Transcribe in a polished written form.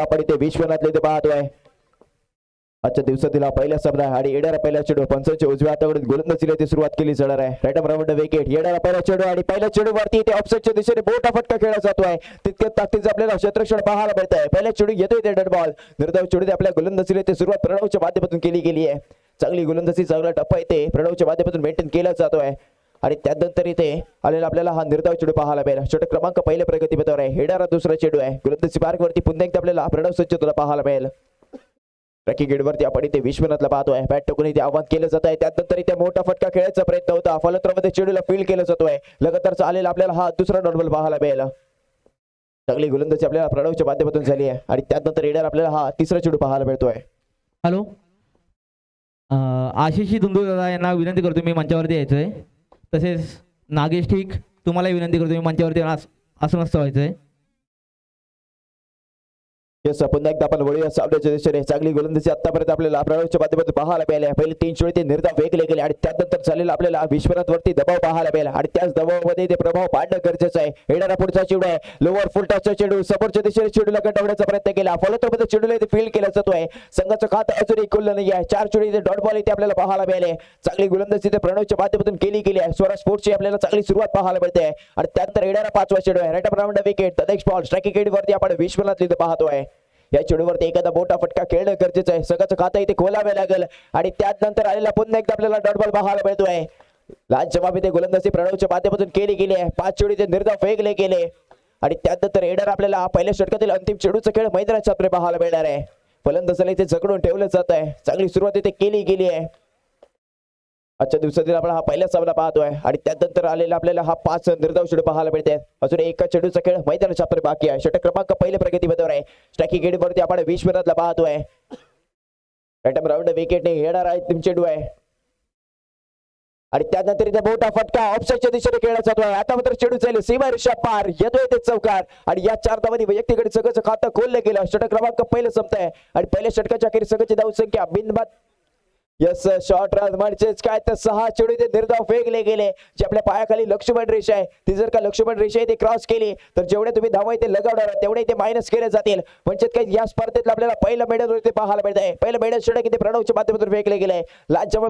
आपण इथे विश्वनाथले ते पाहतोय आजच्या दिवसातील हा पहिला सामना आहे आणि येणारा पहिला चेंडू पंचांच्या उजव्या हाताकडून गोलंदाजीला ते सुरुवात केली जाणार आहे. राईट राऊंड विकेट येणारा पहिला चेंडू आणि पहिल्या चेंडू वरती इथे ऑफसाईडच्या दिशेने मोठा फटका खेळला जातोय. तितक्याच ताकदीचं आपल्याला क्षेत्ररक्षण पाहायला मिळत आहे. पहिल्या चेंडू येतोय ते डेड बॉल निर्धाव चेंडू आपल्या गोलंदाजीला ते सुरुवात प्रणवच्या माध्यमातून केली गेली आहे. चांगली गोलंदाजी चांगला टप्पा इथे प्रणवच्या माध्यमातून मेंटेन केला जातोय आणि त्यानंतर इथे आलेला आपल्याला हा निर्धाव चेंडू पाहायला मिळेल. षटक क्रमांक पहिल्या प्रगतीपथावर आहे. येणारा दुसरा चेंडू आहे गोलंदाजी मार्ग वरती पुन्हा एकदा आपल्याला प्रणव सज्जतला पाहायला मिळेल. ट्रॅकिंग गेटवरती आपण इथे विश्वनाथला पाहतोय. बॅट टोकून इथे आव्हान केलं जात आहे. त्यानंतर इथे मोठा फटका खेळायचा प्रयत्न होता. फलंदाजीमध्ये चेंडूला फील्ड केलं जातोय. लगातार आलेला आपल्याला हा दुसरा डॉट बॉल पाहायला मिळेल. चांगली गोलंदाजी आपल्याला प्रणवच्या माध्यमातून झाली आहे आणि त्यानंतर येणार आपल्याला हा तिसरा चेंडू पाहायला मिळतोय. हॅलो, आशिष धुंदू दादा यांना विनंती करतो मी मंचावरती यायचंय. तसेच नागेश ठीक तुम्हाला विनंती करतो मी मंचावरती असं नसतं व्हायचंय. यस, पुन्हा एकदा आपण वळूया सामन्याच्या दिशेने. चांगली गोलंदाजी आतापर्यंत आपल्याला प्रणवच्या माध्यमातून पाहायला मिळाली. पहिले 3 चेंडू ते निर्धाव वेगळे गेले आणि त्यानंतर झालेला आपल्याला विश्वनाथ वरती दबाव पाहायला मिळाला आणि त्याच दबावामध्ये ते प्रभाव पाडणं गरजेचं आहे. येणारा पुढचा चेंडू आहे लोअर फुल टचचा चेंडू समोरच्या दिशेने चेंडूला गंडवण्याचा प्रयत्न केला. फलंदाजीमध्ये चेंडूला इथे फील्ड केला जातोय. संघाचं खातं अजूनही खुललं नाही आहे. 4 चेंडू इथे डॉट बॉल इथे आपल्याला पाहायला मिळाले. चांगली गोलंदाजी इथे प्रणवच्या माध्यमातून केली गेली आहे. स्वरा स्पोर्ट्सची आपल्याला चांगली सुरुवात पाहायला मिळते आणि त्यानंतर येणारा 5वा चेंडू आहे right round wicket the next ball striking गेट वरती आपण विश्वनाथ इथे पाहतोय. या चेंडूवरती एखादा मोठा फटका खेळणं गरजेचं आहे. संघाचं खातं इथे खोलावे लागेल आणि त्यानंतर आलेला पुन्हा एकदा आपल्याला डॉट बॉल पाहायला मिळतोय. लास्ट जवाब इथे गोलंदाजी प्रणवच्या माध्यमातून केली गेली आहे. 5 चेंडू इथे निर्धाव वेगळे गेले आणि त्यानंतर येणार आपल्याला पहिल्या षटकातील अंतिम चेंडूचा खेळ मैदानाच्या छात्र पाहायला मिळणार आहे. फलंदाजीला इथे जकडून ठेवलं जात आहे. चांगली सुरुवात इथे केली गेली आहे. आजच्या दिवसातील आपण हा पहिला सामना पाहतोय आणि त्यानंतर आलेला आपल्याला हा 5 निर्धाव चेंडू पाहायला मिळते. अजून एका चेंडूचा खेळ मैदानाच्या छात्र बाकी आहे. षटक क्रमांक पहिल्या प्रगतीपथावर आहे. स्ट्राइकिंग गेट वरती आपण विश्वनाथला पाहतोय. राईट राऊंड विकेटने येणारा अंतिम चेंडू आहे आणि त्यानंतर इथे मोठा फटका ऑफसाईडच्या दिशेने खेळला जातोय. आता मात्र चेंडू जाईल सीमारेषा पार येतोय ते चौकार आणि या 4 धावांनी वैयक्तिक संघाचं खातं खोललं गेलं. षटक क्रमांक पहिलं संपत आहे आणि पहिल्या षटकाच्या अखेर संघाची धावसंख्या बिनबाद यस शॉर्ट रन म्हणजेच काय तर 6 चेंडू ते निर्धाव फेकले गेले. जे आपल्या पायाखाली लक्ष्मण रेषा आहे ती जर का लक्ष्मण रेषा इथे क्रॉस केली तर जेवढे तुम्ही धावा इथे लगावणार तेवढे इथे मायनस केले जातील. म्हणजेच काय या स्पर्धेत आपल्याला पहिलं मेडल इथे पाहायला मिळत आहे. पहिलं मेडल षटक इथे प्रणवच्या माध्यमातून फेकले गेले. लास्ट जवाब